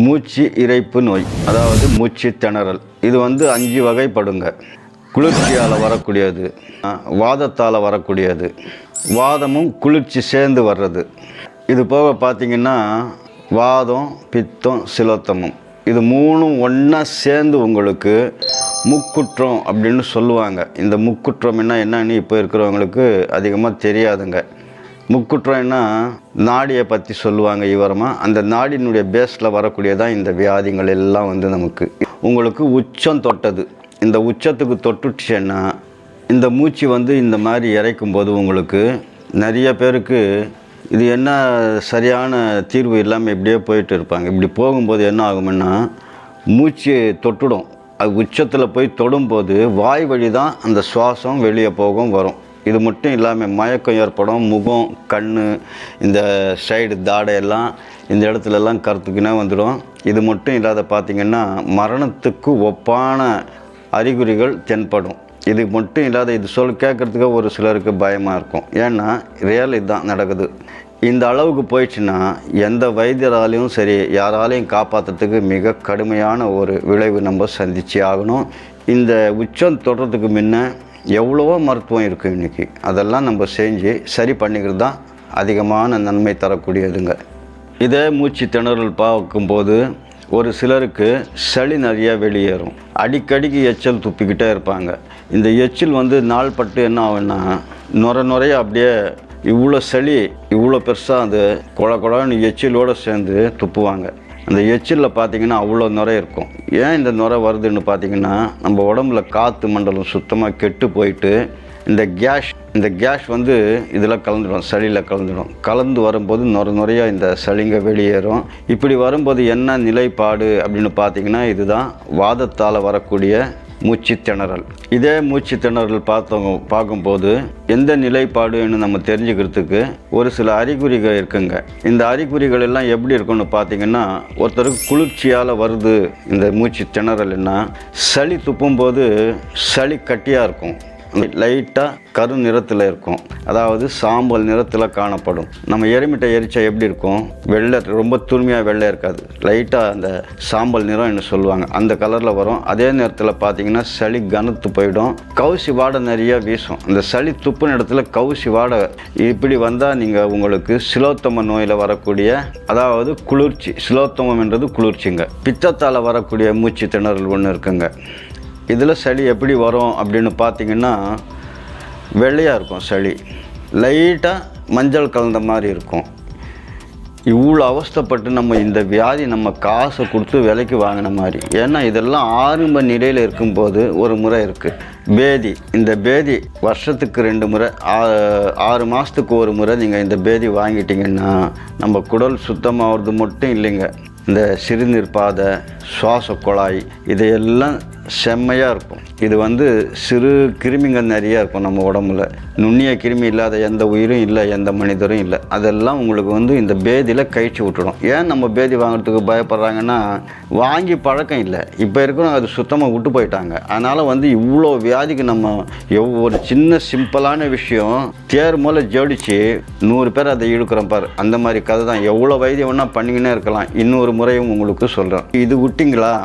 மூச்சு இரைப்பு நோய், அதாவது மூச்சு திணறல். இது 5 வகைப்படுங்க. குளிர்ச்சியால் வரக்கூடியது, வாதத்தால் வரக்கூடியது, வாதமும் குளிர்ச்சி சேர்ந்து வர்றது. இது போக பார்த்திங்கன்னா வாதம், பித்தம், சிலோத்தமம், இது 3ம் ஒன்றா சேர்ந்து உங்களுக்கு முக்குற்றம் அப்படின்னு சொல்லுவாங்க. இந்த முக்குற்றம் என்னன்னு இப்போ இருக்கிறவங்களுக்கு அதிகமாக தெரியாதுங்க. முக்குற்றம்னா நாடியை பற்றி சொல்லுவாங்க விவரமாக. அந்த நாடியினுடைய பேஸில் வரக்கூடியதான் இந்த வியாதிகள் எல்லாம் நமக்கு. உங்களுக்கு உச்சம் தொட்டது, இந்த உச்சத்துக்கு தொட்டுச்சுன்னா இந்த மூச்சு இந்த மாதிரி இறைக்கும்போது உங்களுக்கு நிறைய பேருக்கு இது என்ன சரியான தீர்வு இல்லாமல் இப்படியே போயிட்டு இருப்பாங்க. இப்படி போகும்போது என்ன ஆகும்னா மூச்சு தொட்டுடும். அது உச்சத்தில் போய் தொடும்போது வாய் வழி தான் அந்த சுவாசம் வெளியே போகும் வரும். இது மட்டும் இல்லாமல் மயக்கம் ஏற்படும். முகம், கண், இந்த சைடு தாடையெல்லாம் இந்த இடத்துலலாம் கருத்துக்குனே வந்துடும். இது மட்டும் இல்லாத பார்த்திங்கன்னா மரணத்துக்கு ஒப்பான அறிகுறிகள் தென்படும். இது மட்டும் இல்லாத இது கேட்குறதுக்கு ஒரு சிலருக்கு பயமாக இருக்கும். ஏன்னா ரியல் இதுதான் நடக்குது. இந்த அளவுக்கு போயிடுச்சுன்னா எந்த வைத்தியராலையும் சரி யாராலையும் காப்பாற்றுறதுக்கு மிக கடுமையான ஒரு விளைவு நம்ம சந்திச்சு ஆகணும். இந்த உச்சம் தொடுறதுக்கு முன்ன எவ்வளவோ மருத்துவம் இருக்குது இன்றைக்கி. அதெல்லாம் நம்ம செஞ்சு சரி பண்ணிக்கிறது தான் அதிகமான நன்மை தரக்கூடியதுங்க. இதே மூச்சு திணறல் பார்க்கும்போது ஒரு சிலருக்கு சளி நிறையா வெளியேறும். அடிக்கடிக்கு எச்சல் துப்பிக்கிட்டே இருப்பாங்க. இந்த எச்சில் நாள்பட்டு என்ன ஆகுன்னா நுரையா அப்படியே இவ்வளோ சளி இவ்வளோ பெருசாக அந்த குழன்னு எச்சிலோடு சேர்ந்து துப்புவாங்க. அந்த எச்சிலில் பார்த்திங்கன்னா அவ்வளோ நுரை இருக்கும். ஏன் இந்த நுரை வருதுன்னு பார்த்திங்கன்னா நம்ம உடம்புல காற்று மண்டலம் சுத்தமாக கெட்டு போயிட்டு இந்த கேஷ் இதில் கலந்துடும், சளியில் கலந்துடும். கலந்து வரும்போது நுரையாக இந்த சளிங்க வெளியேறும். இப்படி வரும்போது என்ன நிலைப்பாடு அப்படின்னு பார்த்திங்கன்னா இதுதான் வாதத்தால் வரக்கூடிய மூச்சு திணறல். இதே மூச்சு திணறல் பார்க்கும்போது எந்த நிலைப்பாடுன்னு நம்ம தெரிஞ்சுக்கிறதுக்கு ஒரு சில அறிகுறிகள் இருக்குங்க. இந்த அறிகுறிகள் எல்லாம் எப்படி இருக்குன்னு பார்த்திங்கன்னா ஒருத்தருக்கு குளிர்ச்சியால் வருது இந்த மூச்சு திணறல்னா சளி துப்பும்போது சளி கட்டியாக இருக்கும், லைட்டாக கரு நிறத்தில் இருக்கும், அதாவது சாம்பல் நிறத்தில் காணப்படும். நம்ம எருமிட்டை எரிச்சா எப்படி இருக்கும், வெள்ளை, ரொம்ப தூய்மையாக வெள்ளை இருக்காது, லைட்டாக அந்த சாம்பல் நிறம்னு சொல்லுவாங்க, அந்த கலரில் வரும். அதே நேரத்தில் பார்த்தீங்கன்னா சளி கனத்து போயிடும், கவுசி வாடை நிறைய வீசும். அந்த சளி துப்புன இடத்துல கவுசி வாடை இப்படி வந்தால் நீங்கள் உங்களுக்கு சிலோத்தம நோயில் வரக்கூடிய, அதாவது குளிர்ச்சி, சிலோத்தமம் என்றது குளிர்ச்சிங்க. பித்தத்தால் வரக்கூடிய மூச்சு திணறல் ஒன்று இருக்குங்க. இதில் சளி எப்படி வரும் அப்படின்னு பார்த்திங்கன்னா வெள்ளையாக இருக்கும், சளி லைட்டாக மஞ்சள் கலந்த மாதிரி இருக்கும். இவ்வளோ அவஸ்தைப்பட்டு நம்ம இந்த வியாதி நம்ம காசை கொடுத்து விலைக்கு வாங்கின மாதிரி. ஏன்னா இதெல்லாம் ஆரம்ப நிலையில் இருக்கும்போது ஒரு முறை இருக்குது பேதி. இந்த பேதி வருஷத்துக்கு 2 முறை, 6 மாதத்துக்கு ஒரு முறை நீங்கள் இந்த பேதி வாங்கிட்டீங்கன்னா நம்ம குடல் சுத்தமாகிறது மட்டும் இல்லைங்க, இந்த சிறுநீர் பாதை, சுவாச குழாய் இதையெல்லாம் செம்மையாக இருக்கும். இது சிறு கிருமிங்க நிறையா இருக்கும் நம்ம உடம்புல. நுண்ணிய கிருமி இல்லாத எந்த உயிரும் இல்லை, எந்த மனிதரும் இல்லை. அதெல்லாம் உங்களுக்கு இந்த பேதியில் கழிச்சு விட்டுடும். ஏன் நம்ம பேதி வாங்குறதுக்கு பயப்படுறாங்கன்னா வாங்கி பழக்கம் இல்லை, இப்போ இருக்கிறவங்க அது சுத்தமாக விட்டு போயிட்டாங்க. அதனால் இவ்வளோ வியாதிக்கு நம்ம ஒரு சின்ன சிம்பிளான விஷயம் தேர் மூலம் ஜோடித்து 100 பேர் அதை இழுக்கிறோம் பார், அந்த மாதிரி கதை தான். எவ்வளோ வைத்தியம் வேணால் பண்ணிக்கினே இருக்கலாம். இன்னொரு முறையும் உங்களுக்கு சொல்கிறேன், இது விட்டிங்களா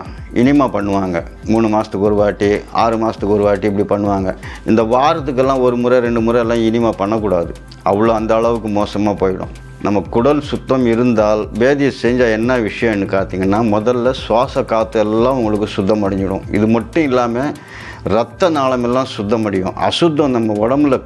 இனிமா பண்ணுவாங்க. 3 மாதத்துக்கு ஒரு வாட்டி, 6 மாதத்துக்கு ஒரு வாட்டி இப்படி பண்ணுவாங்க. இந்த வாரத்துக்கெல்லாம் 1 முறை 2 முறை எல்லாம் இனிமா பண்ணக்கூடாது. அவ்வளோ அந்த அளவுக்கு மோசமாக போயிடும். நம்ம குடல் சுத்தம் இருந்தால் பேதியை செஞ்சால் என்ன விஷயம்னு பார்த்திங்கன்னா முதல்ல சுவாச காற்று எல்லாம் உங்களுக்கு சுத்தம் அடைஞ்சிடும். இது மட்டும் இல்லாமல் ரத்த நாளமெல்லாம் சுத்தமடையும். அசுத்தம் நம்ம உடம்புல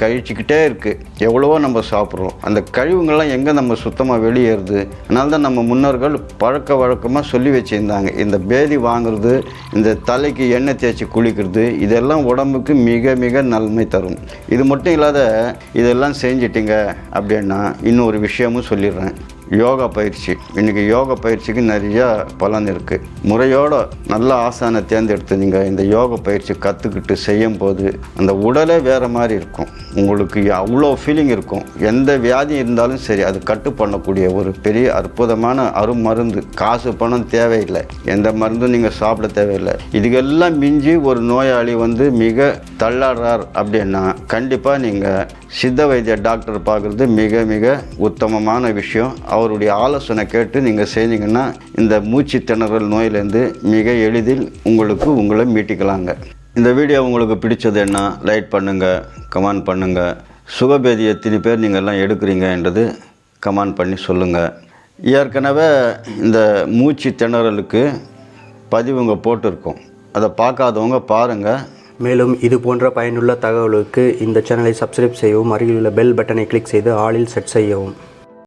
கழிச்சிக்கிட்டே இருக்குது. எவ்வளவோ நம்ம சாப்பிட்றோம், அந்த கழிவுங்கள்லாம் எங்கே நம்ம சுத்தமாக வெளியேறுது. அதனால தான் நம்ம முன்னோர்கள் பழக்க வழக்கமாக சொல்லி வச்சுருந்தாங்க, இந்த பேதி வாங்குறது, இந்த தலைக்கு எண்ணெய் தேய்ச்சி குளிக்கிறது, இதெல்லாம் உடம்புக்கு மிக மிக நன்மை தரும். இது மட்டும் இல்லாத இதெல்லாம் செஞ்சிட்டிங்க அப்படின்னா இன்னொரு விஷயமும் சொல்லிடுறேன். யோகா பயிற்சி. இன்றைக்கி யோகா பயிற்சிக்கு நிறையா பலன் இருக்குது. முறையோடு நல்ல ஆசானை தேர்ந்தெடுத்து நீங்கள் இந்த யோகா பயிற்சி கற்றுக்கிட்டு செய்யும் போது அந்த உடலே வேறு மாதிரி இருக்கும். உங்களுக்கு அவ்வளோ ஃபீலிங் இருக்கும். எந்த வியாதி இருந்தாலும் சரி அது கட்டு பண்ணக்கூடிய ஒரு பெரிய அற்புதமான அருமருந்து. காசு பணம் தேவையில்லை, எந்த மருந்தும் நீங்கள் சாப்பிட தேவையில்லை. இதுக்கெல்லாம் மிஞ்சி ஒரு நோயாளி மிக தள்ளாடுறார் அப்படின்னா கண்டிப்பாக நீங்கள் சித்த வைத்திய டாக்டர் பார்க்குறது மிக மிக உத்தமமான விஷயம். அவருடைய ஆலோசனை கேட்டு நீங்கள் செஞ்சீங்கன்னா இந்த மூச்சு திணறல் நோயிலேருந்து மிக எளிதில் உங்களை மீட்டிக்கலாங்க. இந்த வீடியோ உங்களுக்கு பிடிச்சது என்ன, லைக் பண்ணுங்கள், கமெண்ட் பண்ணுங்கள். சுகபேதி எத்தனை பேர் நீங்கள்லாம் எடுக்கிறீங்கன்றது கமெண்ட் பண்ணி சொல்லுங்கள். ஏற்கனவே இந்த மூச்சு திணறலுக்கு பதிவுங்க போட்டிருக்கோம், அதை பார்க்காதவங்க பாருங்கள். மேலும் இது போன்ற பயனுள்ள தகவலுக்கு இந்த சேனலை சப்ஸ்கிரைப் செய்யவும், அருகில் உள்ள பெல் பட்டனை கிளிக் செய்து ஆலில் செட் செய்யவும்.